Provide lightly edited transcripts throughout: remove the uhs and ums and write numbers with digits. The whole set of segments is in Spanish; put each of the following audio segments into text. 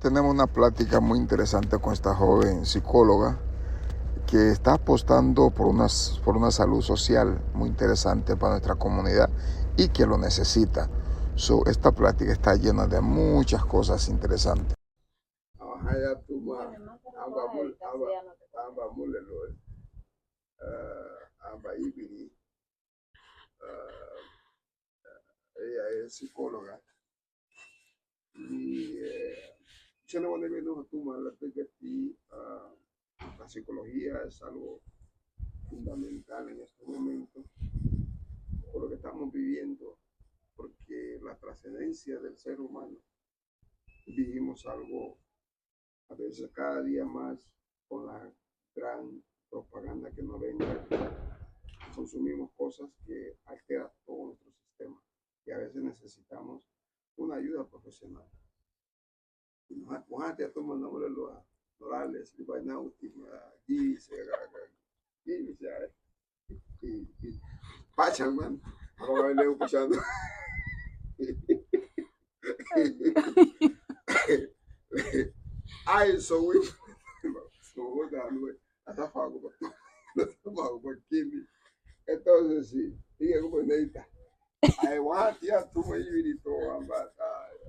tenemos una plática muy interesante con esta joven psicóloga que está apostando por una salud social muy interesante para nuestra comunidad y que lo necesita. Esta plática está llena de muchas cosas interesantes. Ella es psicóloga y la psicología es algo fundamental en estos momentos por lo que estamos viviendo, porque la trascendencia del ser humano vivimos algo a veces cada día más con la gran propaganda que nos vende. Consumimos cosas que alteran todo nuestro sistema y a veces necesitamos una ayuda profesional. Kuhati atuma namule loa Morales by now Pachan man ahora leo puxando ai so dando hasta fago por kimi entonces sí diga como neita ai wati atuma yirito amba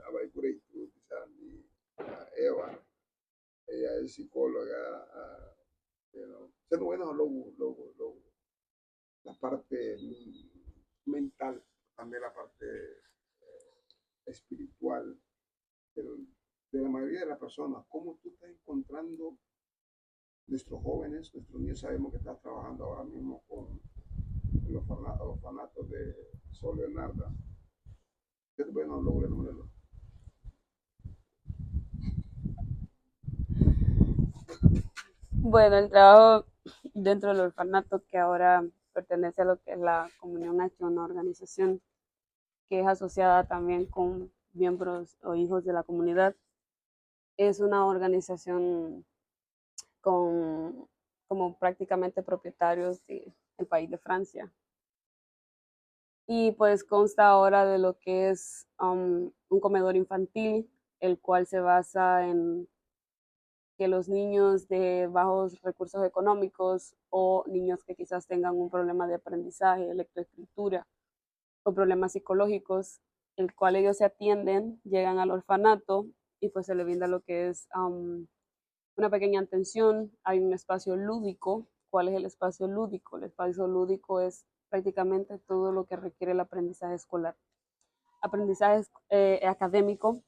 abai por aí tudo sabe ella es psicóloga sendo bueno la parte mental, también la parte espiritual de la mayoría de las personas. ¿Cómo tú estás encontrando nuestros jóvenes, nuestros niños? Sabemos que estás trabajando ahora mismo con los orfanatos de Sol Leonardo. ¿Qué te pueden lograr? Bueno, el trabajo dentro del orfanato, que ahora pertenece a lo que es la Comunión H, una organización que es asociada también con miembros o hijos de la comunidad, es una organización con como prácticamente propietarios del país de Francia. Y pues consta ahora de lo que es un comedor infantil, el cual se basa en que los niños de bajos recursos económicos o niños que quizás tengan un problema de aprendizaje, lectoescritura o problemas psicológicos, el cual ellos se atienden, llegan al orfanato y pues se le brinda lo que es una pequeña atención. Hay un espacio lúdico. ¿Cuál es el espacio lúdico? El espacio lúdico es prácticamente todo lo que requiere el aprendizaje escolar. Aprendizaje académico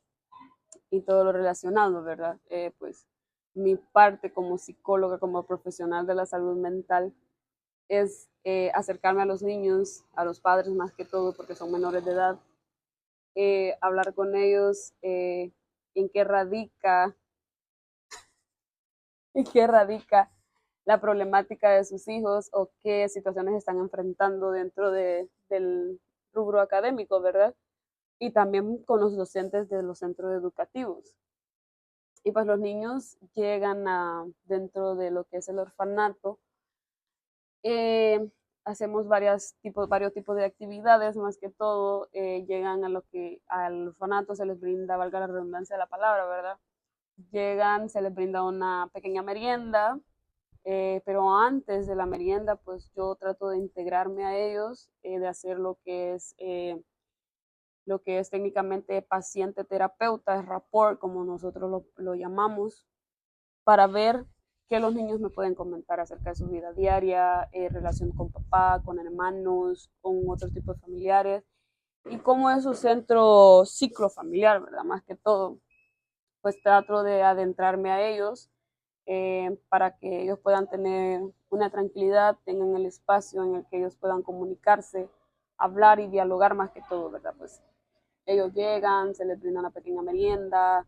y todo lo relacionado, ¿verdad? Pues mi parte como psicóloga, como profesional de la salud mental, es acercarme a los niños, a los padres más que todo, porque son menores de edad, hablar con ellos en qué radica, en qué radica la problemática de sus hijos o qué situaciones están enfrentando dentro del rubro académico, ¿verdad? Y también con los docentes de los centros educativos. Y pues los niños llegan dentro de lo que es el orfanato. Hacemos varios tipos de actividades, más que todo llegan a lo que al orfanato se les brinda, valga la redundancia de la palabra, ¿verdad? Llegan, se les brinda una pequeña merienda, pero antes de la merienda, pues yo trato de integrarme a ellos, de hacer lo que es técnicamente paciente terapeuta, es rapport, como nosotros lo llamamos, para ver qué los niños me pueden comentar acerca de su vida diaria, relación con papá, con hermanos, con otros tipos de familiares, y cómo es su centro ciclo familiar, ¿verdad? Más que todo, pues trato de adentrarme a ellos para que ellos puedan tener una tranquilidad, tengan el espacio en el que ellos puedan comunicarse, hablar y dialogar más que todo, ¿verdad? Pues ellos llegan, se les brinda una pequeña merienda,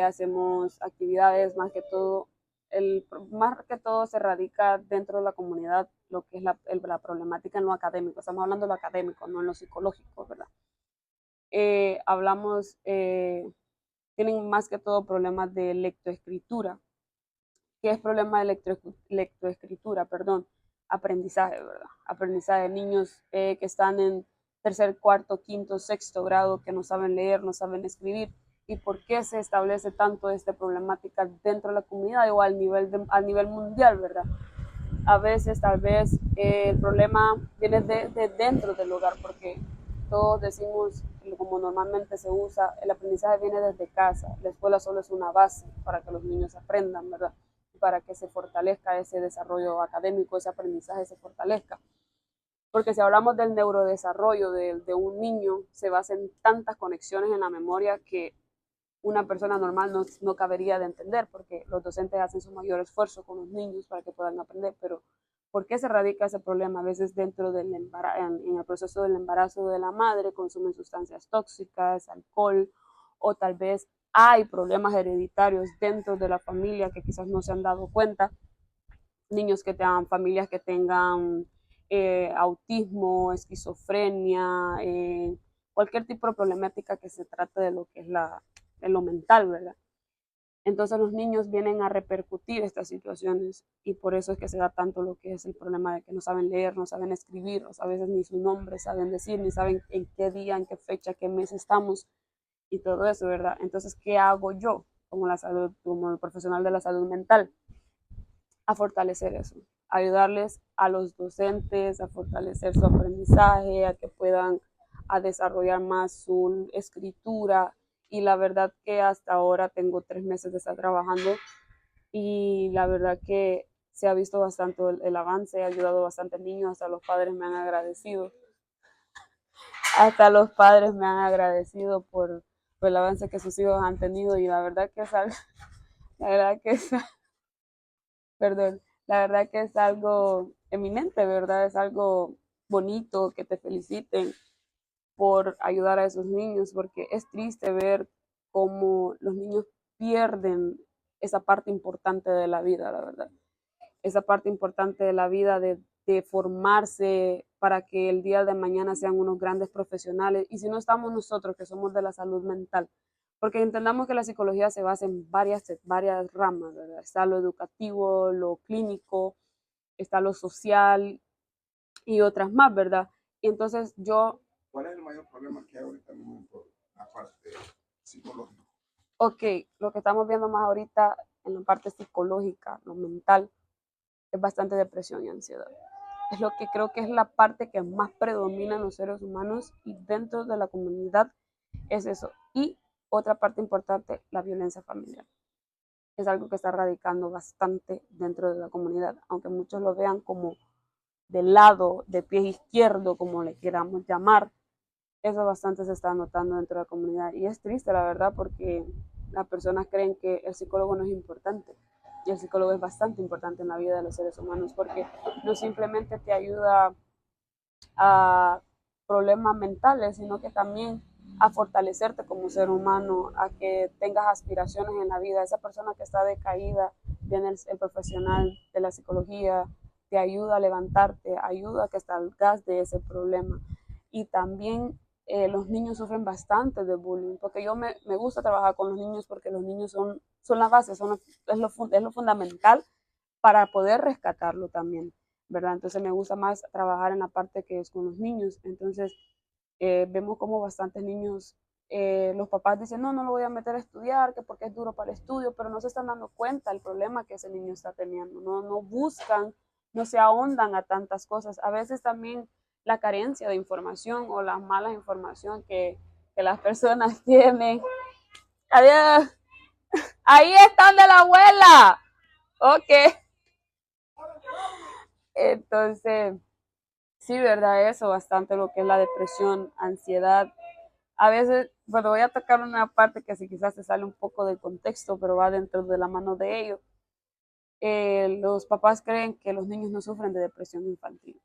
hacemos actividades más que todo. Más que todo se radica dentro de la comunidad lo que es la problemática en lo académico. Estamos hablando de lo académico, no en lo psicológico, ¿verdad? Tienen más que todo problemas de lectoescritura. ¿Qué es problema de lectoescritura? Perdón, aprendizaje, ¿verdad? Aprendizaje de niños que están en tercer, cuarto, quinto, sexto grado, que no saben leer, no saben escribir. y por qué se establece tanto esta problemática dentro de la comunidad o a nivel mundial, ¿verdad? A veces tal vez el problema viene de dentro del hogar, porque todos decimos, como normalmente se usa, el aprendizaje viene desde casa, la escuela solo es una base para que los niños aprendan, ¿verdad? Para que se fortalezca ese desarrollo académico, ese aprendizaje se fortalezca. Porque si hablamos del neurodesarrollo de un niño, se basa en tantas conexiones en la memoria que una persona normal no cabería de entender, porque los docentes hacen su mayor esfuerzo con los niños para que puedan aprender, pero ¿por qué se radica ese problema? A veces dentro del en el proceso del embarazo de la madre consumen sustancias tóxicas, alcohol, o tal vez hay problemas hereditarios dentro de la familia que quizás no se han dado cuenta, niños que tengan, familias que tengan autismo, esquizofrenia, cualquier tipo de problemática que se trate de lo que es de lo mental, ¿verdad? Entonces los niños vienen a repercutir estas situaciones y por eso es que se da tanto lo que es el problema de que no saben leer, no saben escribir, a veces ni su nombre saben decir, ni saben en qué día, en qué fecha, qué mes estamos y todo eso, ¿verdad? Entonces, ¿qué hago yo como la salud, como el profesional de la salud mental? A fortalecer eso, ayudarles a los docentes a fortalecer su aprendizaje, a que puedan a desarrollar más su escritura y la verdad que hasta ahora tengo 3 meses de estar trabajando y la verdad que se ha visto bastante el avance, he ayudado bastante niños, hasta los padres me han agradecido, hasta los padres me han agradecido por el avance que sus hijos han tenido y la verdad que es algo, la verdad que es, perdón, la verdad que es algo eminente, ¿verdad? Es algo bonito que te feliciten por ayudar a esos niños, porque es triste ver cómo los niños pierden esa parte importante de la vida, la verdad. Esa parte importante de la vida de formarse para que el día de mañana sean unos grandes profesionales. Y si no estamos nosotros, que somos de la salud mental, porque entendamos que la psicología se basa en varias ramas, ¿verdad? Está lo educativo, lo clínico, está lo social y otras más, ¿verdad? Y entonces yo... ¿Cuál es el mayor problema que hay ahorita mismo por la parte psicológica? Ok, lo que estamos viendo más ahorita en la parte psicológica, lo mental, es bastante depresión y ansiedad. Es lo que creo que es la parte que más predomina en los seres humanos y dentro de la comunidad es eso. Y otra parte importante, la violencia familiar. Es algo que está radicando bastante dentro de la comunidad, aunque muchos lo vean como del lado, de pie izquierdo, como le queramos llamar, eso bastante se está notando dentro de la comunidad. Y es triste, la verdad, porque las personas creen que el psicólogo no es importante. Y el psicólogo es bastante importante en la vida de los seres humanos porque no simplemente te ayuda a problemas mentales, sino que también a fortalecerte como ser humano, a que tengas aspiraciones en la vida. Esa persona que está decaída, viene el profesional de la psicología, te ayuda a levantarte, ayuda a que salgas de ese problema. Y también los niños sufren bastante de bullying, porque me gusta trabajar con los niños porque los niños son la base, es lo fundamental para poder rescatarlo también, ¿verdad? Entonces me gusta más trabajar en la parte que es con los niños. Entonces vemos como bastantes niños, los papás dicen, no, no lo voy a meter a estudiar, que porque es duro para el estudio, pero no se están dando cuenta del problema que ese niño está teniendo, no buscan, no se ahondan a tantas cosas. A veces también la carencia de información o la mala información que las personas tienen. Adiós. Ahí están de la abuela. Ok. Entonces, sí, ¿verdad? Eso, bastante lo que es la depresión, ansiedad. A veces, bueno, voy a tocar una parte que si quizás se sale un poco del contexto, pero va dentro de la mano de ello. Los papás creen que los niños no sufren de depresión infantil.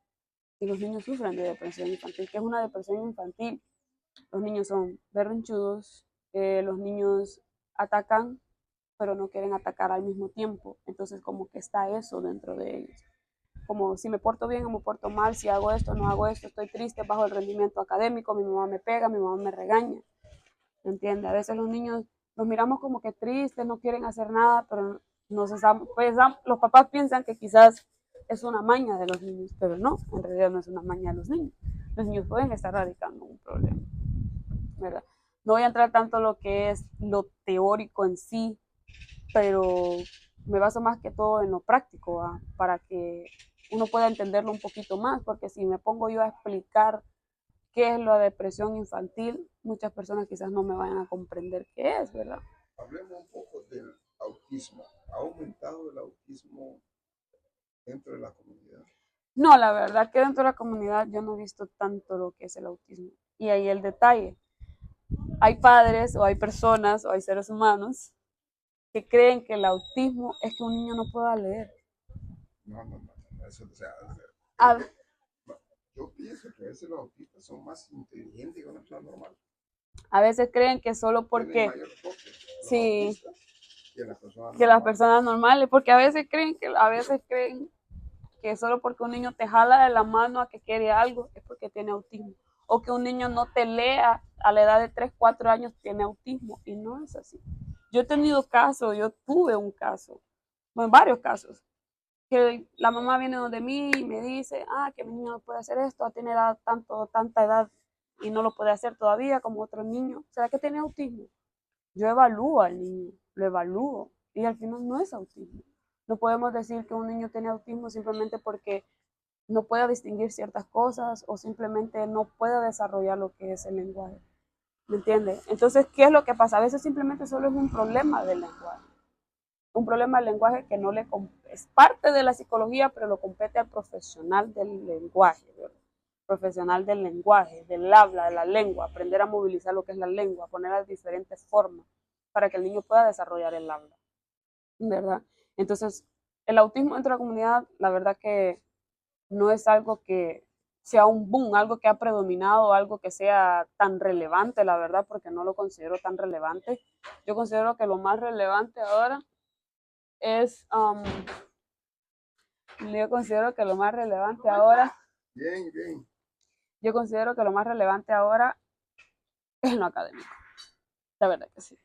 Y los niños sufren de depresión infantil. ¿Qué es una depresión infantil? Los niños son berrinchudos, los niños atacan, pero no quieren atacar al mismo tiempo. Entonces, como que está eso dentro de ellos. Como si me porto bien o me porto mal, si hago esto, no hago esto, estoy triste, bajo el rendimiento académico, mi mamá me pega, mi mamá me regaña. ¿Entiendes? A veces los niños los miramos como que tristes, no quieren hacer nada, pero los papás piensan que quizás es una maña de los niños, pero no, en realidad no es una maña de los niños. Los niños pueden estar radicando un problema, ¿verdad? No voy a entrar tanto en lo que es lo teórico en sí, pero me baso más que todo en lo práctico, ¿va? Para que uno pueda entenderlo un poquito más, porque si me pongo yo a explicar qué es la depresión infantil, muchas personas quizás no me vayan a comprender qué es, ¿verdad? Hablemos un poco del autismo. ¿Ha aumentado el autismo dentro de la comunidad? No, la verdad que dentro de la comunidad yo no he visto tanto lo que es el autismo. Y ahí el detalle. Hay padres o hay personas o hay seres humanos que creen que el autismo es que un niño no pueda leer. No, eso, o sea, A, yo pienso que a veces los autistas son más inteligentes que una persona normal. a veces creen que solo Tienen porque, mayor toque los sí, autistas que las personas que las normales. personas normales, porque a veces creen que solo porque un niño te jala de la mano a que quiere algo es porque tiene autismo. O que un niño no te lea a la edad de 3 4 años tiene autismo. Y no es así. Yo he tenido casos, yo tuve un caso, bueno, varios casos, que la mamá viene donde mí y me dice, que mi niño no puede hacer esto, tiene edad, tanta edad y no lo puede hacer todavía como otro niño. ¿Será que tiene autismo? Yo evalúo al niño, lo evalúo y al final no es autismo. No podemos decir que un niño tiene autismo simplemente porque no pueda distinguir ciertas cosas o simplemente no pueda desarrollar lo que es el lenguaje. ¿Me entiendes? Entonces, ¿qué es lo que pasa? A veces simplemente solo es un problema del lenguaje. Un problema del lenguaje que no le es parte de la psicología, pero lo compete al profesional del lenguaje, ¿verdad? Profesional del lenguaje, del habla, de la lengua, aprender a movilizar lo que es la lengua, poner las diferentes formas para que el niño pueda desarrollar el habla, ¿verdad? Entonces, el autismo dentro de la comunidad, la verdad que no es algo que sea un boom, algo que ha predominado, algo que sea tan relevante, la verdad, porque no lo considero tan relevante. Yo considero que lo más relevante ahora es, yo considero que lo más relevante ahora, Bien, bien. yo considero que lo más relevante ahora es lo académico, la verdad que sí.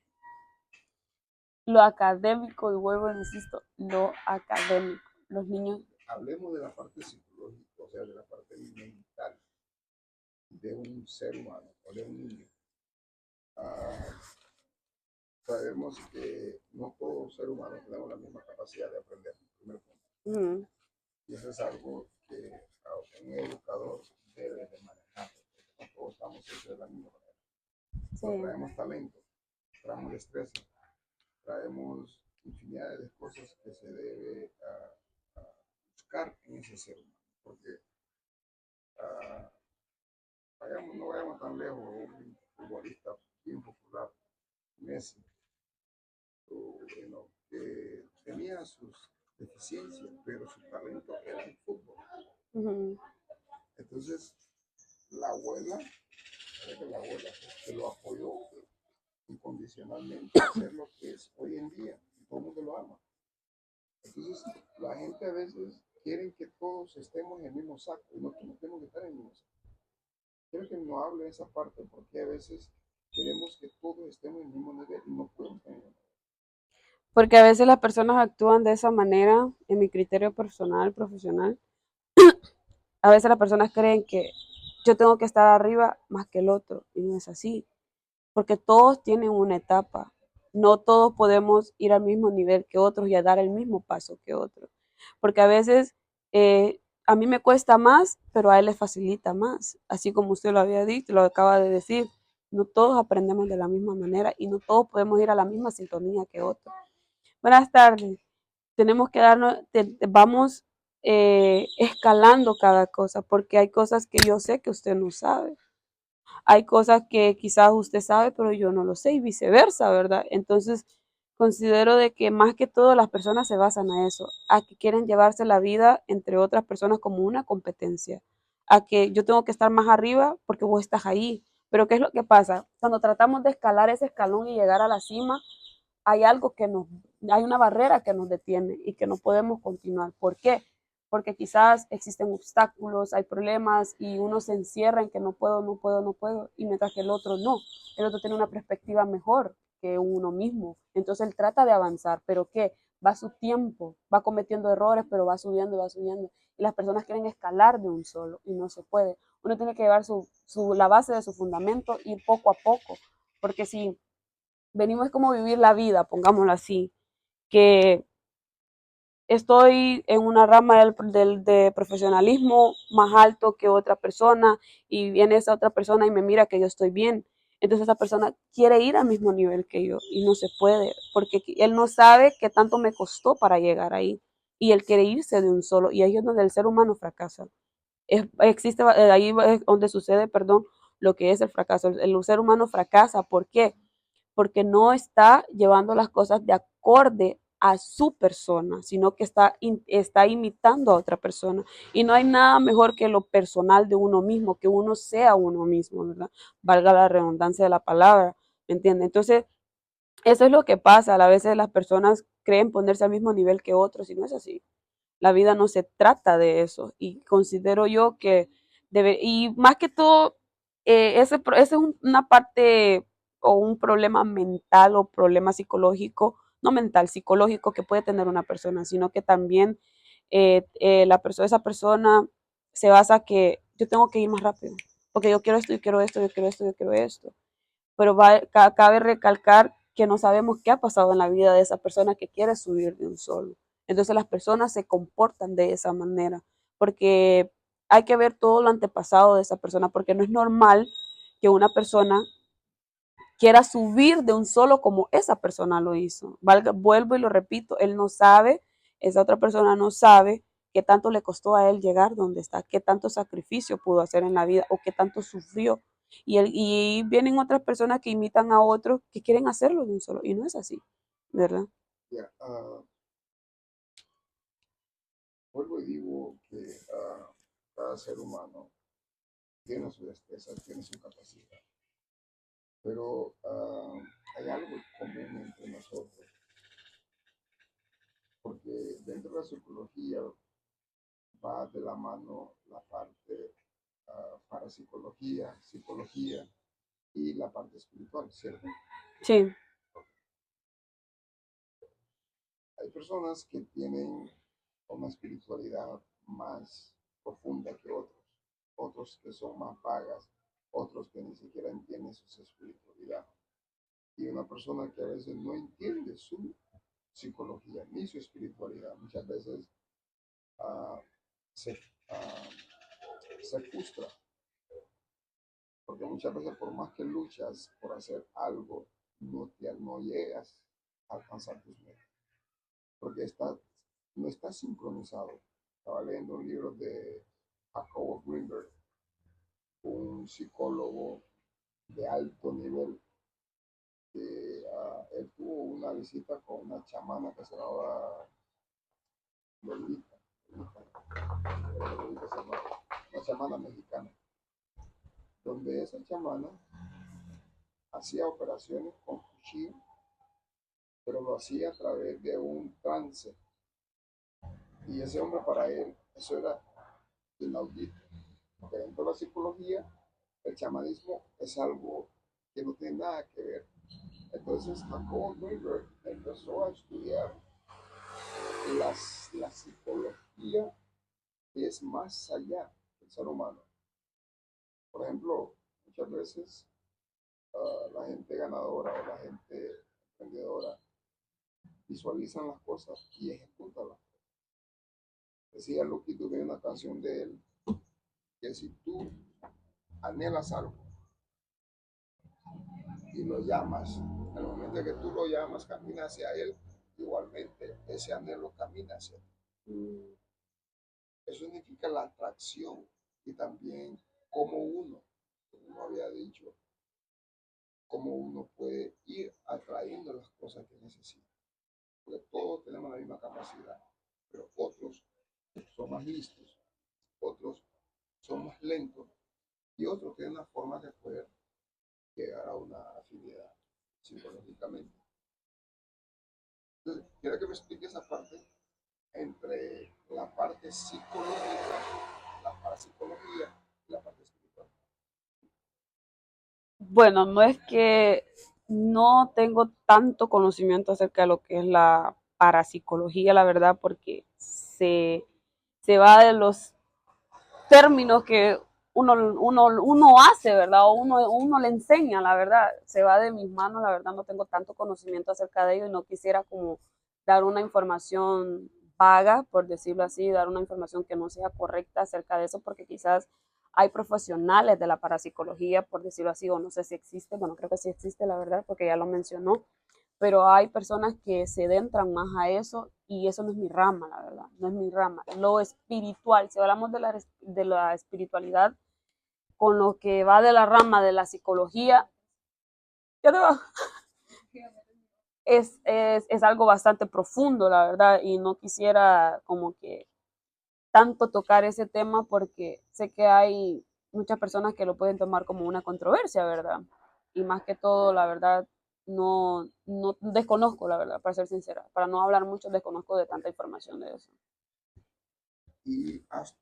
Lo académico, y vuelvo, insisto, lo académico. Los niños, Hablemos de la parte psicológica, o sea, de la parte mental de un ser humano o de un niño. Ah, sabemos que no todos ser humanos tenemos la misma capacidad de aprender. Primer punto. uh-huh, Y eso es algo que un educador debe de manejar. No todos estamos hechos de la misma manera. sí, Pero traemos talento, traemos destreza, traemos infinidad de cosas que se debe buscar en ese ser humano. Porque uh, no vayamos tan lejos, un futbolista bien popular, Messi, bueno, que tenía sus deficiencias, pero su talento era el fútbol. uh-huh, Entonces, la abuela, la abuela que lo apoyó incondicionalmente a ser lo que es hoy en día, y todo el mundo lo ama. Entonces, la gente a veces quiere que todos estemos en el mismo saco, y no todos tenemos que estar en el mismo saco. Quiero que no hable de esa parte, porque a veces queremos que todos estemos en el mismo nivel y no podemos estar en el mismo nivel. porque a veces las personas actúan de esa manera, en mi criterio personal, profesional. A veces las personas creen que yo tengo que estar arriba más que el otro, y no es así, porque todos tienen una etapa. No todos podemos ir al mismo nivel que otros y a dar el mismo paso que otros, porque a veces a mí me cuesta más, pero a él le facilita más, así como usted lo había dicho, lo acaba de decir. No todos aprendemos de la misma manera y no todos podemos ir a la misma sintonía que otros. Buenas tardes. Tenemos que darnos, vamos escalando cada cosa, porque hay cosas que yo sé que usted no sabe. Hay cosas que quizás usted sabe, pero yo no lo sé, y viceversa, ¿verdad? Entonces, considero de que más que todo las personas se basan a eso, a que quieren llevarse la vida entre otras personas como una competencia, a que yo tengo que estar más arriba porque vos estás ahí. Pero ¿qué es lo que pasa? Cuando tratamos de escalar ese escalón y llegar a la cima, hay algo que hay una barrera que nos detiene y que no podemos continuar. ¿Por qué? Porque quizás existen obstáculos, hay problemas y uno se encierra en que no puedo, no puedo, no puedo, y mientras que el otro no. El otro tiene una perspectiva mejor que uno mismo. Entonces él trata de avanzar, pero ¿qué? Va a su tiempo, va cometiendo errores, pero va subiendo, va subiendo. Y las personas quieren escalar de un solo y no se puede. Uno tiene que llevar la base de su fundamento, ir poco a poco, porque si venimos como vivir la vida, pongámoslo así, que estoy en una rama de profesionalismo más alto que otra persona y viene esa otra persona y me mira que yo estoy bien. Entonces esa persona quiere ir al mismo nivel que yo y no se puede porque él no sabe qué tanto me costó para llegar ahí y él quiere irse de un solo y ahí es donde el ser humano fracasa. Existe ahí es donde sucede, perdón, lo que es el fracaso. El ser humano fracasa. ¿Por qué? Porque no está llevando las cosas de acorde a su persona, sino que está imitando a otra persona. Y no hay nada mejor que lo personal de uno mismo, que uno sea uno mismo, ¿verdad? Valga la redundancia de la palabra, ¿me entiende? Entonces, eso es lo que pasa. A veces las personas creen ponerse al mismo nivel que otros y no es así. La vida no se trata de eso y considero yo que y más que todo, ese es una parte o un problema mental o problema psicológico, no mental, psicológico que puede tener una persona, sino que también esa persona se basa que yo tengo que ir más rápido, porque yo quiero esto, yo quiero esto, yo quiero esto, yo quiero esto, pero cabe recalcar que no sabemos qué ha pasado en la vida de esa persona que quiere subir de un solo. Entonces las personas se comportan de esa manera, porque hay que ver todo lo antepasado de esa persona, porque no es normal que una persona quiera subir de un solo como esa persona lo hizo. Vuelvo y lo repito, él no sabe, esa otra persona no sabe qué tanto le costó a él llegar donde está, qué tanto sacrificio pudo hacer en la vida o qué tanto sufrió. Y vienen otras personas que imitan a otros que quieren hacerlo de un solo, y no es así, ¿verdad? Yeah, vuelvo y digo que cada ser humano tiene su destreza, tiene su capacidad, pero hay algo común entre nosotros, porque dentro de la psicología va de la mano la parte parapsicología, psicología y la parte espiritual, ¿cierto? Sí, Hay personas que tienen una espiritualidad más profunda que otros, otros que son más vagas, otros que ni siquiera entienden su espiritualidad. Y una persona que a veces no entiende su psicología ni su espiritualidad, muchas veces uh, se, se frustra, porque muchas veces por más que luchas por hacer algo, no llegas a alcanzar tus metas, porque no está sincronizado. Estaba leyendo un libro de Jacobo Greenberg, un psicólogo de alto nivel, que él tuvo una visita con una chamana que se llamaba Lolita, una chamana mexicana, donde esa chamana hacía operaciones con cuchillo, pero lo hacía a través de un trance. Y ese hombre, para él, eso era inaudito. Porque dentro de la psicología, el chamanismo es algo que no tiene nada que ver. Entonces, Jacob Greenberg empezó a estudiar la psicología que es más allá del ser humano. Por ejemplo, muchas veces la gente ganadora o la gente emprendedora visualizan las cosas y ejecutan las cosas. Decía Luquito que hay una canción de él que si tú anhelas algo y lo llamas, en el momento en que tú lo llamas, camina hacia él, igualmente ese anhelo camina hacia él. Eso significa la atracción y también como uno había dicho, cómo uno puede ir atrayendo las cosas que necesita. Porque todos tenemos la misma capacidad, pero otros son más listos, otros son más lentos y otros tienen una forma de poder llegar a una afinidad psicológicamente. Entonces, quiero que me explique esa parte entre la parte psicológica, la parapsicología y la parte espiritual. bueno, no es que no tengo tanto conocimiento acerca de lo que es la parapsicología, la verdad, porque se va de los términos que uno hace, ¿verdad? O uno le enseña, la verdad. Se va de mis manos, la verdad no tengo tanto conocimiento acerca de ello y no quisiera como dar una información vaga, por decirlo así, dar una información que no sea correcta acerca de eso, porque quizás hay profesionales de la parapsicología, por decirlo así, o no sé si existe, bueno, creo que sí existe, la verdad, porque ya lo mencionó, pero hay personas que se adentran más a eso y eso no es mi rama, la verdad, no es mi rama. Lo espiritual, si hablamos de la espiritualidad, con lo que va de la rama de la psicología, ya te va, es algo bastante profundo, la verdad, y no quisiera como que tanto tocar ese tema porque sé que hay muchas personas que lo pueden tomar como una controversia, ¿verdad? Y más que todo, la verdad, no desconozco, la verdad, para ser sincera. Para no hablar mucho, desconozco de tanta información de eso. Y has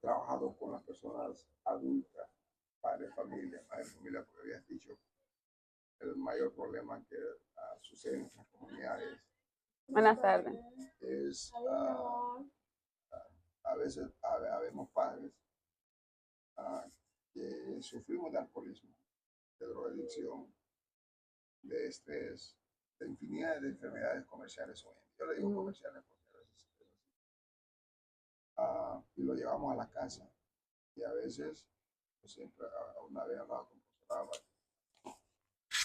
trabajado con las personas adultas, padre familia, porque habías dicho el mayor problema que sucede en nuestras comunidades Buenas tardes. es a veces habemos padres que sufrimos de alcoholismo, de drogadicción, de estrés, de infinidad de enfermedades comerciales hoy. Yo le digo comerciales porque a veces y lo llevamos a la casa. Y a veces, pues siempre, una vez hablaba con profesor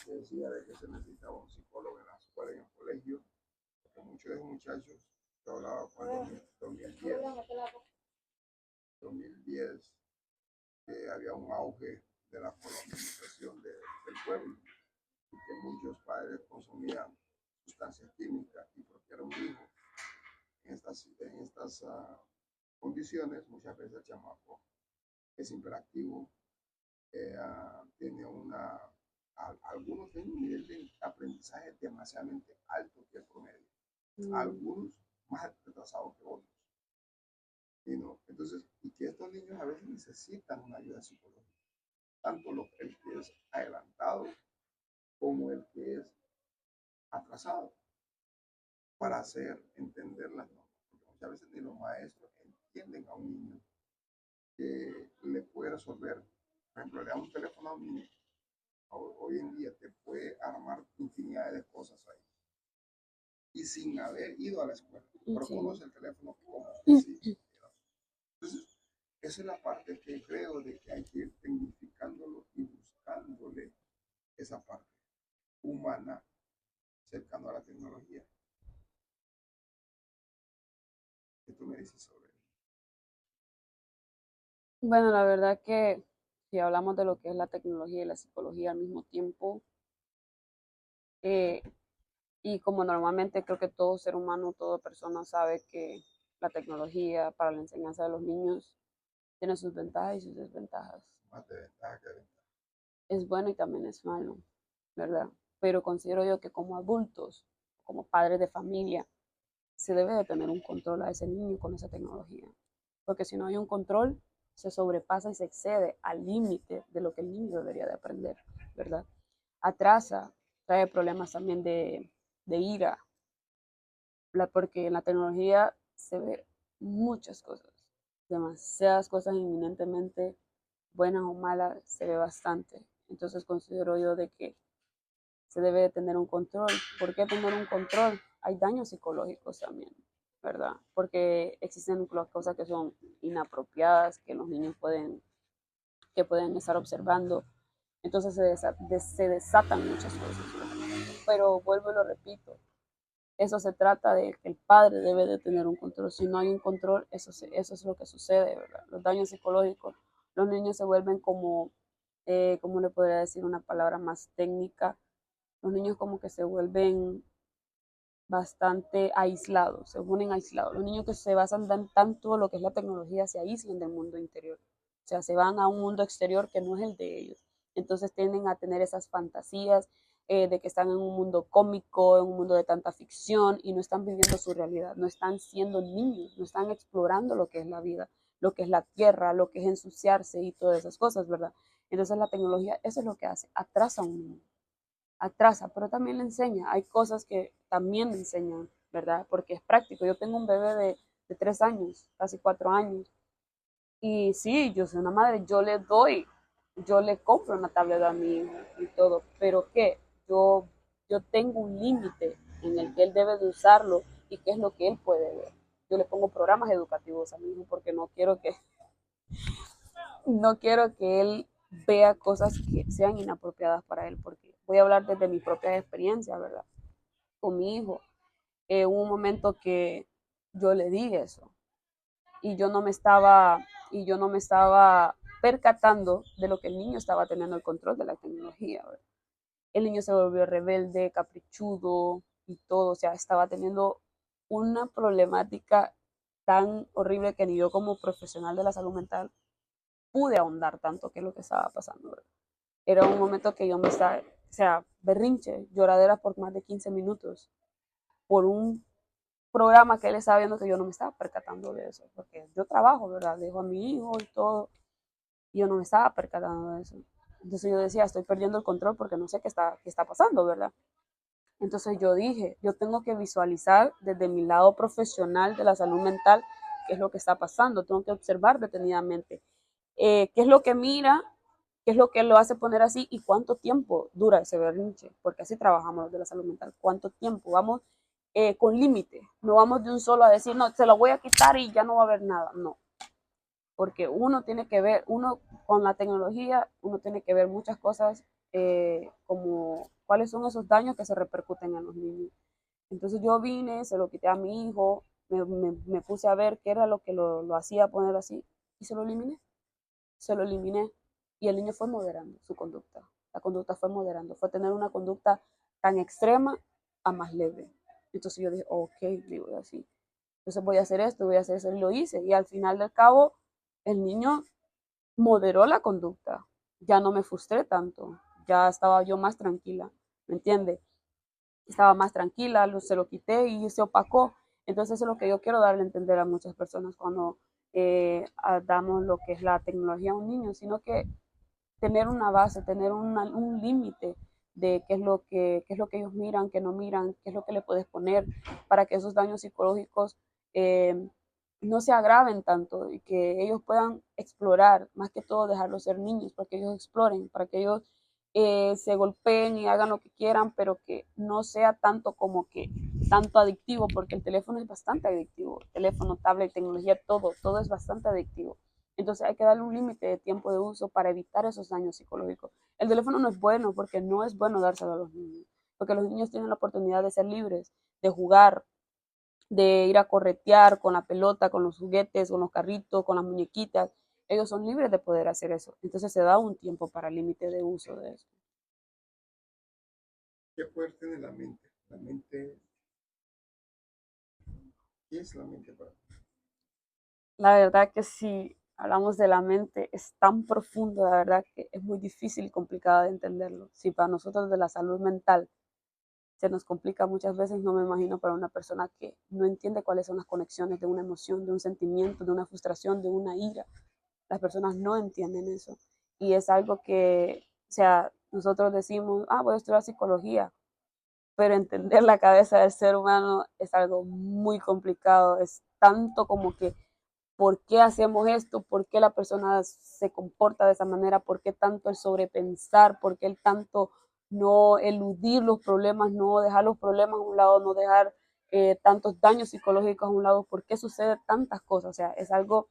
que decía de que se necesitaba un psicólogo en la escuela, en el colegio, porque muchos de esos muchachos, yo hablaba con el 2010, que había un auge de la colonización del pueblo y que muchos padres consumían sustancias químicas y porque era un hijo en estas condiciones, muchas veces el chamaco es hiperactivo, tiene algunos tienen un nivel de aprendizaje demasiado alto que el promedio, algunos más retrasados que otros. Entonces, y que estos niños a veces necesitan una ayuda psicológica, tanto el que es adelantado como el que es atrasado, para hacer entender las normas. Porque muchas veces ni los maestros entienden a un niño que le puede resolver. Por ejemplo, le da un teléfono a un niño. Hoy en día te puede armar infinidad de cosas ahí. Y sin haber ido a la escuela. Pero Sí. conoce el teléfono como que sí. Entonces, esa es la parte que creo de que hay que ir tecnificándolo y buscándole esa parte humana cercano a la tecnología. ¿Qué tú me dices sobre eso? Bueno, la verdad que si hablamos de lo que es la tecnología y la psicología al mismo tiempo, eh, y como normalmente creo que todo ser humano, toda persona sabe que la tecnología para la enseñanza de los niños tiene sus ventajas y sus desventajas. Más de ventaja que de ventaja. Es bueno y también es malo, ¿verdad? Pero considero yo que como adultos, como padres de familia, se debe de tener un control a ese niño con esa tecnología. Porque si no hay un control, se sobrepasa y se excede al límite de lo que el niño debería de aprender, ¿verdad? Atrasa, trae problemas también de ira, porque en la tecnología se ve muchas cosas, demasiadas cosas inminentemente buenas o malas, se ve bastante. Entonces considero yo de que se debe de tener un control. ¿Por qué tener un control? Hay daños psicológicos también, ¿verdad? Porque existen cosas que son inapropiadas, que los niños que pueden estar observando. Entonces se desatan muchas cosas. Pero vuelvo y lo repito, eso se trata de que el padre debe de tener un control. Si no hay un control, eso es lo que sucede, ¿verdad? Los daños psicológicos, los niños se vuelven como, ¿cómo le podría decir una palabra más técnica? Los niños como que se vuelven bastante aislados, se ponen aislados. Los niños que se basan tanto en lo que es la tecnología se aíslan del mundo interior. O sea, se van a un mundo exterior que no es el de ellos. Entonces tienden a tener esas fantasías de que están en un mundo cómico, en un mundo de tanta ficción y no están viviendo su realidad, no están siendo niños, no están explorando lo que es la vida, lo que es la tierra, lo que es ensuciarse y todas esas cosas, ¿verdad? Entonces la tecnología, eso es lo que hace, atrasa a un niño, atrasa, pero también le enseña. Hay cosas que también le enseñan, ¿verdad? Porque es práctico. Yo tengo un bebé de 3 años, casi 4 años, Y sí, yo soy una madre, yo le doy, yo le compro una tableta a mi hijo y todo, pero ¿qué? Yo tengo un límite en el que él debe de usarlo y qué es lo que él puede ver. Yo le pongo programas educativos a mi hijo porque no quiero que él vea cosas que sean inapropiadas para él, porque voy a hablar desde mi propia experiencia, ¿verdad? Con mi hijo. Hubo un momento que yo le di eso y yo no me estaba percatando de lo que el niño estaba teniendo el control de la tecnología, ¿verdad? El niño se volvió rebelde, caprichudo y todo, o sea, estaba teniendo una problemática tan horrible que ni yo como profesional de la salud mental pude ahondar tanto qué es lo que estaba pasando, ¿verdad? Era un momento que yo me estaba, o sea, berrinche, lloradera por más de 15 minutos, por un programa que él estaba viendo que yo no me estaba percatando de eso, porque yo trabajo, ¿verdad? Dejo a mi hijo y todo, y yo no me estaba percatando de eso. Entonces yo decía, estoy perdiendo el control porque no sé qué está pasando, ¿verdad? Entonces yo dije, yo tengo que visualizar desde mi lado profesional de la salud mental qué es lo que está pasando, tengo que observar detenidamente qué es lo que mira, qué es lo que lo hace poner así y cuánto tiempo dura ese berrinche, porque así trabajamos los de la salud mental, cuánto tiempo, vamos con límite, no vamos de un solo a decir, no, se lo voy a quitar y ya no va a haber nada, no, porque uno tiene que ver, uno con la tecnología, uno tiene que ver muchas cosas como cuáles son esos daños que se repercuten en los niños. Entonces yo vine, se lo quité a mi hijo, me puse a ver qué era lo que lo hacía poner así y se lo eliminé y el niño fue moderando su conducta. La conducta fue moderando, fue tener una conducta tan extrema a más leve. Entonces yo dije, ok, digo así. Entonces voy a hacer esto, voy a hacer eso y lo hice. Y al final del cabo, el niño moderó la conducta. Ya no me frustré tanto, ya estaba yo más tranquila, ¿me entiende? Estaba más tranquila, se lo quité y se opacó. Entonces eso es lo que yo quiero darle a entender a muchas personas cuando damos lo que es la tecnología a un niño, sino que tener una base, tener un límite de qué es lo que ellos miran, qué no miran, qué es lo que le puedes poner para que esos daños psicológicos eh, no se agraven tanto y que ellos puedan explorar, más que todo dejarlos ser niños, para que ellos exploren, para que ellos se golpeen y hagan lo que quieran, pero que no sea tanto como que tanto adictivo, porque el teléfono es bastante adictivo, teléfono, tablet, tecnología, todo es bastante adictivo. Entonces hay que darle un límite de tiempo de uso para evitar esos daños psicológicos. El teléfono no es bueno porque no es bueno dárselo a los niños, porque los niños tienen la oportunidad de ser libres, de jugar, de ir a corretear con la pelota, con los juguetes, con los carritos, con las muñequitas. Ellos son libres de poder hacer eso. Entonces se da un tiempo para el límite de uso de eso. ¿Qué poder tiene la mente? La mente, ¿qué es la mente para ti? La verdad que si hablamos de la mente es tan profundo, la verdad que es muy difícil y complicado de entenderlo. Si para nosotros de la salud mental se nos complica muchas veces, no me imagino para una persona que no entiende cuáles son las conexiones de una emoción, de un sentimiento, de una frustración, de una ira. Las personas no entienden eso. Y es algo que, o sea, nosotros decimos, voy a estudiar psicología, pero entender la cabeza del ser humano es algo muy complicado. Es tanto como que por qué hacemos esto, por qué la persona se comporta de esa manera, por qué tanto el sobrepensar, por qué el tanto no eludir los problemas, no dejar los problemas a un lado, no dejar tantos daños psicológicos a un lado, por qué sucede tantas cosas. O sea, es algo,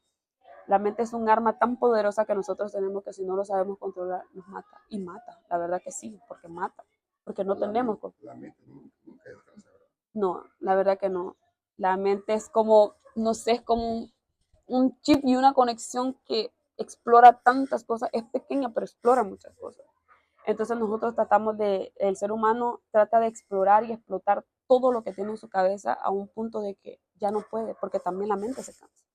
la mente es un arma tan poderosa que nosotros tenemos que si no lo sabemos controlar, nos mata. Y mata, la verdad que sí, porque mata, porque no tenemos. La mente nunca descansa, ¿verdad? No, la verdad que no. La mente es como, no sé, es como un chip y una conexión que explora tantas cosas, es pequeña, pero explora muchas cosas. Entonces nosotros el ser humano trata de explorar y explotar todo lo que tiene en su cabeza a un punto de que ya no puede, porque también la mente se cansa.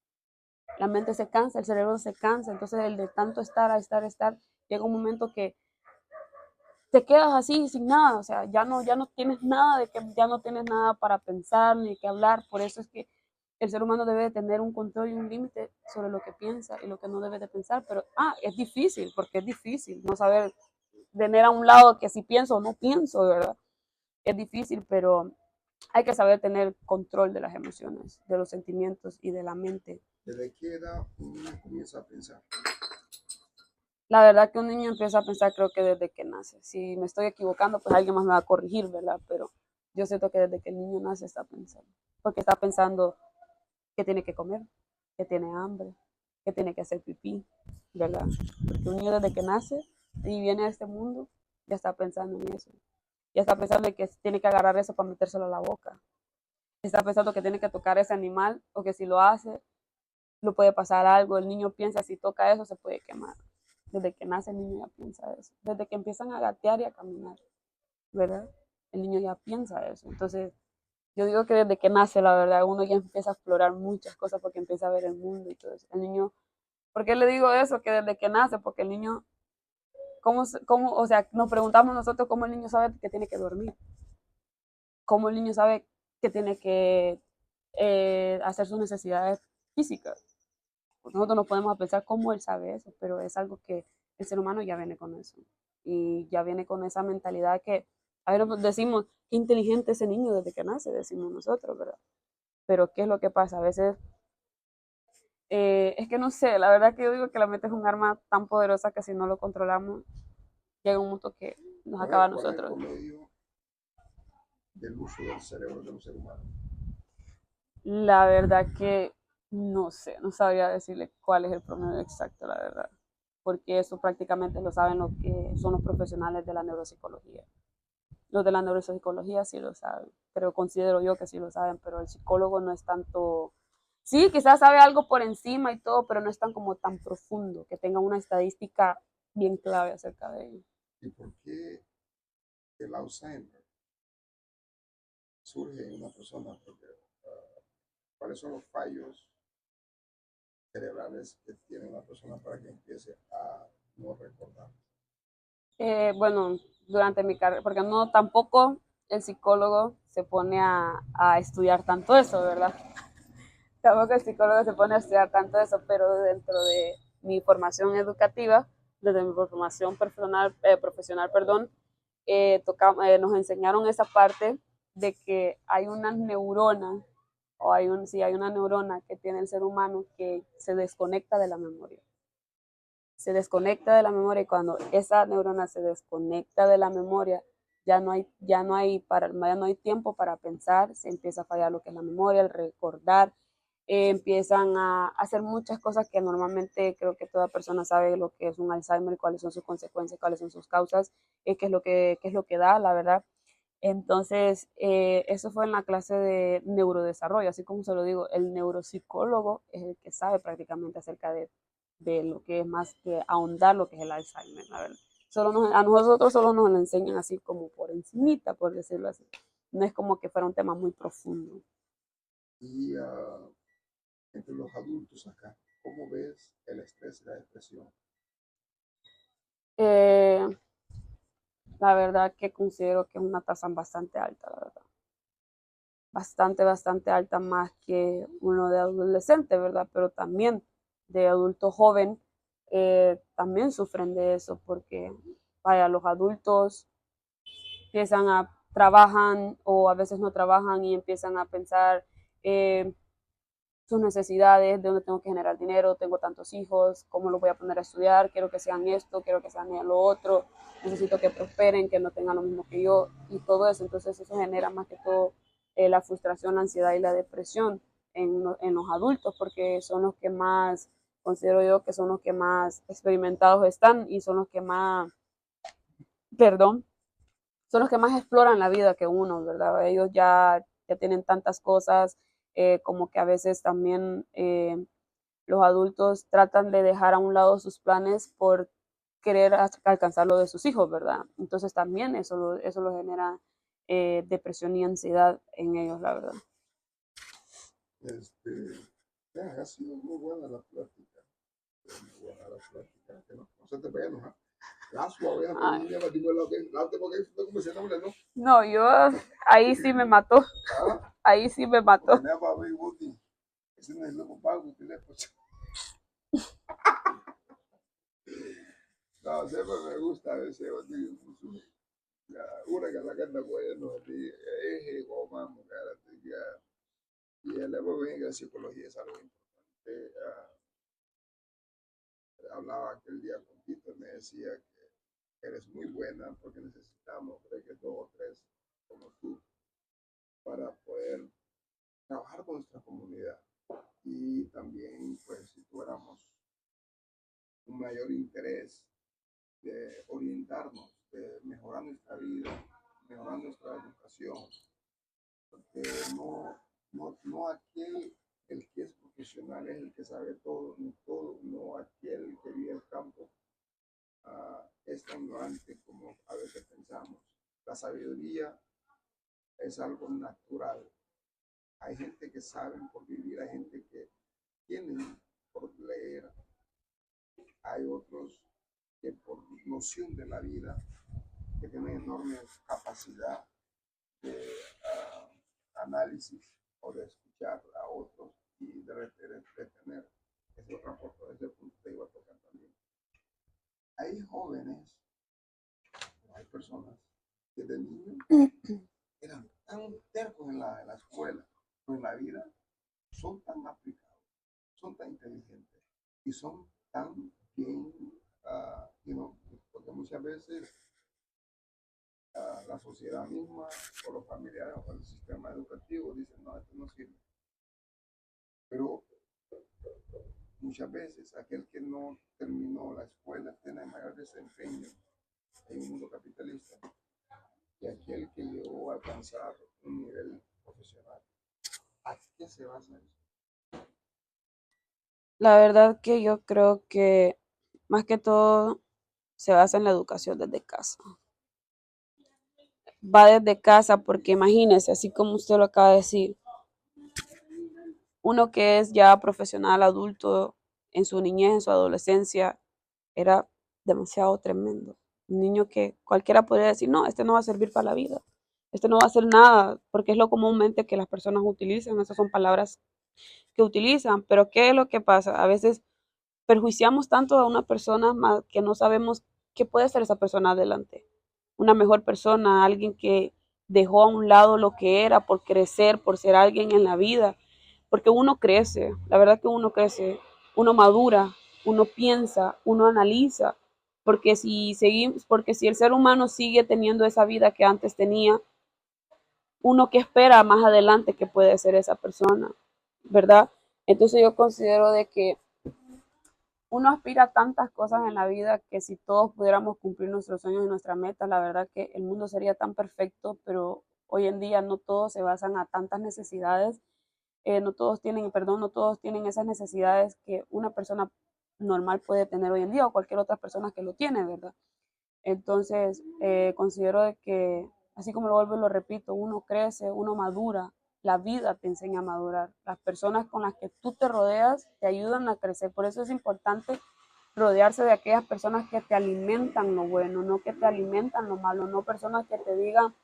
La mente se cansa, el cerebro se cansa, entonces el de tanto estar, llega un momento que te quedas así sin nada, o sea, ya no tienes nada de que ya no tienes nada para pensar ni que hablar, por eso es que el ser humano debe de tener un control y un límite sobre lo que piensa y lo que no debe de pensar, pero es difícil, porque es difícil no saber tener a un lado que si pienso o no pienso, ¿verdad? Es difícil, pero hay que saber tener control de las emociones, de los sentimientos y de la mente. ¿Desde qué edad un niño comienza a pensar? La verdad que un niño empieza a pensar creo que desde que nace. Si me estoy equivocando, pues alguien más me va a corregir, ¿verdad? Pero yo siento que desde que el niño nace está pensando. Porque está pensando que tiene que comer, que tiene hambre, que tiene que hacer pipí, ¿verdad? Porque un niño desde que nace y viene a este mundo, ya está pensando en eso. Ya está pensando en que tiene que agarrar eso para metérselo a la boca. Está pensando que tiene que tocar ese animal o que si lo hace, lo puede pasar algo. El niño piensa si toca eso, se puede quemar. Desde que nace el niño ya piensa eso. Desde que empiezan a gatear y a caminar, ¿verdad? El niño ya piensa eso. Entonces, yo digo que desde que nace, la verdad, uno ya empieza a explorar muchas cosas porque empieza a ver el mundo y todo eso. El niño, ¿por qué le digo eso? Que desde que nace, porque el niño, o sea, nos preguntamos nosotros cómo el niño sabe que tiene que dormir, cómo el niño sabe que tiene que hacer sus necesidades físicas. Nosotros no podemos pensar cómo él sabe eso, pero es algo que el ser humano ya viene con eso. Y ya viene con esa mentalidad que, a ver, decimos, qué inteligente ese niño desde que nace, decimos nosotros, ¿verdad? Pero ¿qué es lo que pasa? A veces, es que no sé, la verdad que yo digo que la mente es un arma tan poderosa que si no lo controlamos, llega un punto que nos acaba a Cuál es el nosotros. promedio del uso del cerebro de un ser humano? La verdad que no sé, no sabría decirle cuál es el promedio exacto, la verdad, porque eso prácticamente lo saben lo que son los profesionales de la neuropsicología. Los de la neuropsicología sí lo saben, pero considero yo que sí lo saben, pero el psicólogo no es tanto, sí, quizás sabe algo por encima y todo, pero no es tan como tan profundo, que tenga una estadística bien clave acerca de ello. ¿Y por qué el Alzheimer surge en una persona? Porque, ¿cuáles son los fallos cerebrales que tiene una persona para que empiece a no recordar? Bueno, durante mi carrera, porque no tampoco el psicólogo se pone a estudiar tanto eso, ¿verdad? Tampoco el psicólogo se pone a estudiar tanto eso, pero dentro de mi formación educativa, desde mi formación profesional, perdón, nos enseñaron esa parte de que hay una neurona, sí, hay una neurona que tiene el ser humano que se desconecta de la memoria. Se desconecta de la memoria y cuando esa neurona se desconecta de la memoria, ya no hay tiempo para pensar, se empieza a fallar lo que es la memoria, el recordar, empiezan a hacer muchas cosas que normalmente creo que toda persona sabe lo que es un Alzheimer, cuáles son sus consecuencias, cuáles son sus causas, qué es lo que da, la verdad. Entonces, eso fue en la clase de neurodesarrollo, así como se lo digo, el neuropsicólogo es el que sabe prácticamente acerca de lo que es más que ahondar lo que es el Alzheimer, la verdad. A nosotros solo nos lo enseñan así como por encimita, por decirlo así. No es como que fuera un tema muy profundo. Y entre los adultos acá, ¿cómo ves el estrés y la depresión? Eh, la verdad que considero que es una tasa bastante alta, la verdad. Bastante, bastante alta, más que uno de adolescente, ¿verdad? Pero también de adulto joven, también sufren de eso, porque, vaya, los adultos trabajan o a veces no trabajan y empiezan a pensar eh, sus necesidades, de dónde tengo que generar dinero, tengo tantos hijos, cómo los voy a poner a estudiar, quiero que sean esto, quiero que sean lo otro, necesito que prosperen, que no tengan lo mismo que yo y todo eso. Entonces eso genera más que todo la frustración, la ansiedad y la depresión en los adultos porque son los que más, considero yo que son los que más experimentados están y son los que más, perdón, son los que más exploran la vida que uno, ¿verdad? Ellos ya tienen tantas cosas, como que a veces también los adultos tratan de dejar a un lado sus planes por querer alcanzar lo de sus hijos, ¿verdad? Entonces también eso lo genera depresión y ansiedad en ellos, la verdad. Ha sido muy buena la plática. Muy buena la plática. Que no se te pega, ¿no? La suave, Ay, porque esto como se llama, ¿no? no, ahí sí me mató, Ah, ahí sí me mató. bueno, para ver, Woody. Ese no es el loco pago que le pues. No, siempre me gusta ese Woody. una que la canta bueno, es goma, mujer, y el época en la psicología es algo importante. Hablaba aquel día con Tito, me decía que eres muy buena porque necesitamos, creo que dos o tres como tú, para poder trabajar con nuestra comunidad. Y también, pues, si tuviéramos un mayor interés de orientarnos, de mejorar nuestra vida, mejorar nuestra educación, porque no aquel el que es profesional es el que sabe todo, no aquel que vive el campo es tan ignorante como a veces pensamos. La sabiduría es algo natural. Hay gente que sabe por vivir, hay gente que tiene por leer, hay otros que por noción de la vida, que tienen enorme capacidad de análisis o de escuchar a otros y de retener. Ese otro punto, ese punto te iba a tocar también. Hay jóvenes, hay personas que de niños eran tan tercos en la escuela o en la vida, son tan aplicados, son tan inteligentes y son tan bien, porque muchas veces la sociedad misma o los familiares o el sistema educativo dicen, no, esto no sirve. Pero muchas veces aquel que no terminó la escuela tiene mayor desempeño en un mundo capitalista que aquel que llegó a alcanzar un nivel profesional. ¿A qué se basa eso? La verdad que yo creo que más que todo se basa en la educación desde casa. Va desde casa porque imagínese, así como usted lo acaba de decir, uno que es ya profesional, adulto, en su niñez, en su adolescencia, era demasiado tremendo. Un niño que cualquiera podría decir, no, este no va a servir para la vida, este no va a hacer nada, porque es lo comúnmente que las personas utilizan, esas son palabras que utilizan, pero ¿qué es lo que pasa? A veces perjuiciamos tanto a una persona que no sabemos qué puede ser esa persona adelante. Una mejor persona, alguien que dejó a un lado lo que era por crecer, por ser alguien en la vida, porque uno crece, la verdad que uno crece, uno madura, uno piensa, uno analiza, porque si seguimos, porque si el ser humano sigue teniendo esa vida que antes tenía, uno que espera más adelante que puede ser esa persona, ¿verdad? Entonces yo considero de que uno aspira a tantas cosas en la vida que si todos pudiéramos cumplir nuestros sueños y nuestras metas, la verdad que el mundo sería tan perfecto, pero hoy en día no todos se basan a tantas necesidades, no todos tienen, perdón, no todos tienen esas necesidades que una persona normal puede tener hoy en día o cualquier otra persona que lo tiene, ¿verdad? Entonces, considero de que, así como lo vuelvo y lo repito, uno crece, uno madura, la vida te enseña a madurar. Las personas con las que tú te rodeas te ayudan a crecer. Por eso es importante rodearse de aquellas personas que te alimentan lo bueno, no que te alimentan lo malo, no personas que te digan,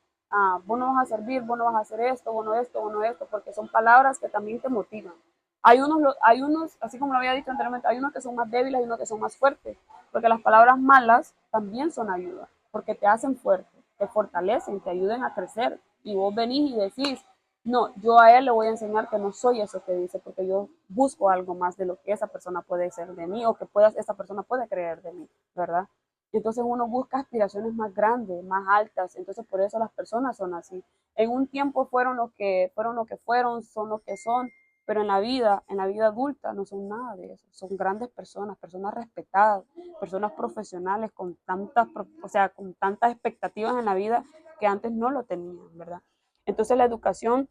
vos no vas a servir, vos no vas a hacer esto, vos no esto, porque son palabras que también te motivan. Hay unos, así como lo había dicho anteriormente, hay unos que son más débiles y unos que son más fuertes, porque las palabras malas también son ayuda, porque te hacen fuerte, te fortalecen, te ayudan a crecer. Y vos venís y decís, no, yo a él le voy a enseñar que no soy eso que dice, porque yo busco algo más de lo que esa persona puede ser de mí o que esa persona puede creer de mí, ¿verdad? Entonces uno busca aspiraciones más grandes, más altas, entonces por eso las personas son así. En un tiempo fueron lo que fueron, son lo que son, pero en la vida adulta no son nada de eso. Son grandes personas, personas respetadas, personas profesionales con tantas, o sea, con tantas expectativas en la vida que antes no lo tenían, ¿verdad? Entonces la educación,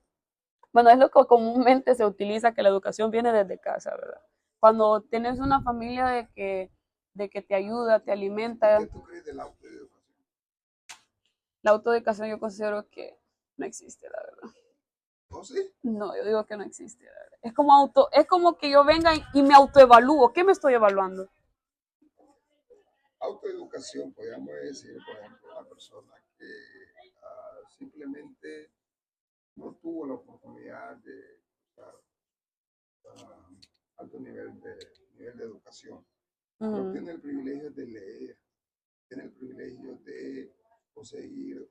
bueno, es lo que comúnmente se utiliza, que la educación viene desde casa, ¿verdad? Cuando tienes una familia de que te ayuda, te ¿Y alimenta, qué tú crees de la autoeducación? la autoeducación yo considero que no existe, la verdad. ¿Oh, sí? No, yo digo que no existe, la verdad. Es como que yo venga y me autoevalúo. ¿Qué me estoy evaluando? Autoeducación, podríamos decir, por ejemplo, una persona que simplemente no tuvo la oportunidad de usar alto nivel de educación, pero Ujú. tiene el privilegio de leer, tiene el privilegio de o seguir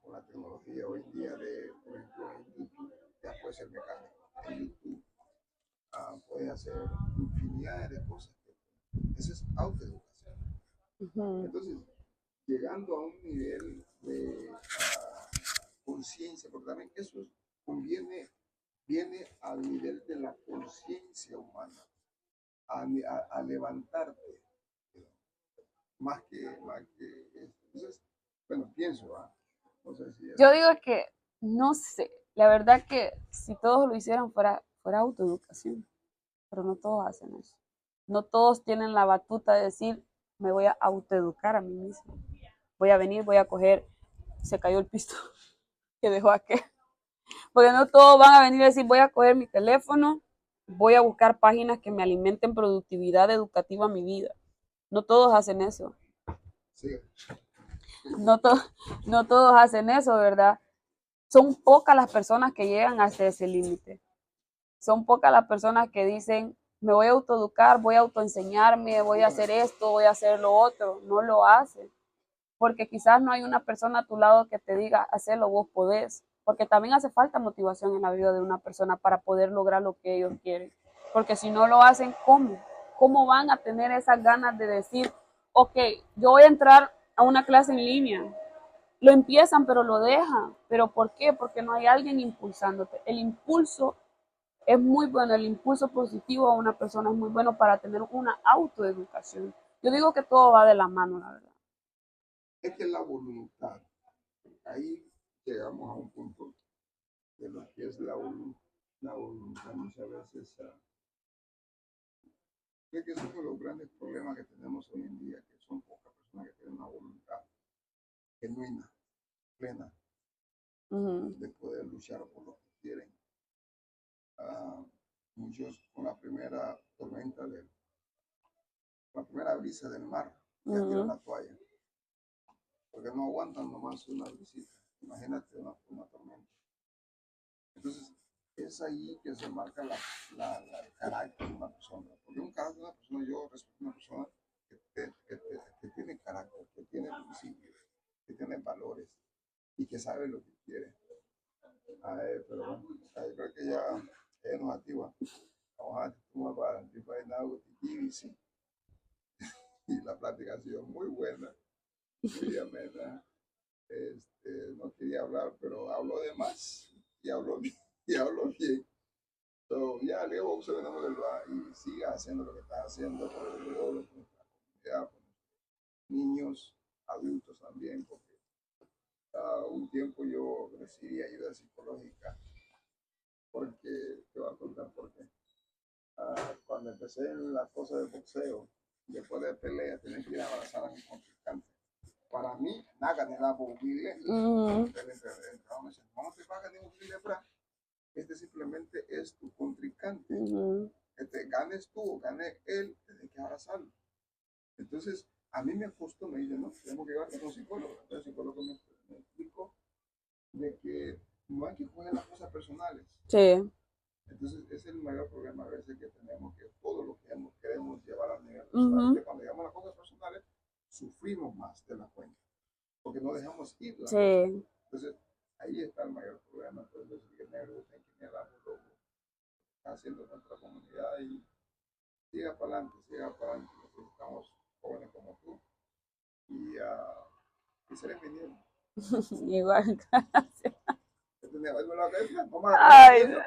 con la tecnología hoy en día de, por ejemplo, en YouTube, ya puedes ser mecánico. En YouTube puedes hacer infinidad de cosas. Esa es autoeducación. Entonces, llegando a un nivel de conciencia, porque también eso viene al nivel de la conciencia humana, a levantarte, más que eso. Entonces, bueno, pienso, no sé si Yo digo que, no sé, la verdad que si todos lo hicieran fuera autoeducación, pero no todos hacen eso. No todos tienen la batuta de decir, me voy a autoeducar a mí mismo. Voy a venir, voy a coger, se cayó el pisto que dejó aquel. Porque no todos van a venir a decir, voy a coger mi teléfono, voy a buscar páginas que me alimenten productividad educativa a mi vida. No todos hacen eso. sí. No, no todos hacen eso, ¿verdad? Son pocas las personas que llegan hasta ese límite. Son pocas las personas que dicen, me voy a autoeducar, voy a autoenseñarme, voy a hacer esto, voy a hacer lo otro. No lo hacen. Porque quizás no hay una persona a tu lado que te diga, hacelo, vos podés. Porque también hace falta motivación en la vida de una persona para poder lograr lo que ellos quieren. Porque si no lo hacen, ¿cómo? ¿Cómo van a tener esas ganas de decir, ok, yo voy a entrar a una clase en línea? Lo empiezan, pero lo dejan. ¿Pero por qué? Porque no hay alguien impulsándote. El impulso es muy bueno, el impulso positivo a una persona es muy bueno para tener una autoeducación. Yo digo que todo va de la mano, la verdad. Es que la voluntad, ahí llegamos a un punto de lo que es la voluntad muchas veces. Creo que es uno de los grandes problemas que tenemos hoy en día, que son pocas personas que tienen una voluntad genuina, plena, de poder luchar por lo que quieren. Muchos con la primera tormenta, la primera brisa del mar, ya tiran la toalla, porque no aguantan nomás una brisita. Imagínate una tormenta. Entonces, es ahí que se marca el carácter de una persona. Porque un carácter de una persona, yo respeto a una persona que tiene carácter, que tiene principios, que tiene valores y que sabe lo que quiere. Pero bueno, creo que ya es normativa. Vamos a tomar tipo de algo y la plática ha sido muy buena, muy amena. No quería hablar, pero hablo de más y hablo bien. Y hablo bien. So, ya, Leo, y siga haciendo lo que está haciendo por el pueblo, por nuestra comunidad, por niños, adultos también, porque un tiempo yo recibí ayuda psicológica, porque te voy a contar por qué. Cuando empecé en la cosa de boxeo, después de pelea, tenía que ir a abrazar a mi contrincante. Para mí, nada ni la bobile. No te pagas ni un bra. Este simplemente es tu contrincante. Que te ganes tú o gane él, tienes que abrazarlo. Entonces, a mí me costó, me dice, no, tenemos que llevar a un psicólogo. El psicólogo me explicó de que no hay que coger las cosas personales. Sí. Entonces, ese es el mayor problema a veces que tenemos, que todo lo que queremos llevar a nivel personal. Que cuando llegamos a las cosas personales, sufrimos más de la cuenta, porque no dejamos ir las cosas. Entonces, ahí está el mayor problema. Entonces, el negro tiene que mirar lo que está haciendo nuestra comunidad y siga para adelante, siga para adelante. Necesitamos jóvenes como tú y seré venido. Igual, gracias. Ay, no.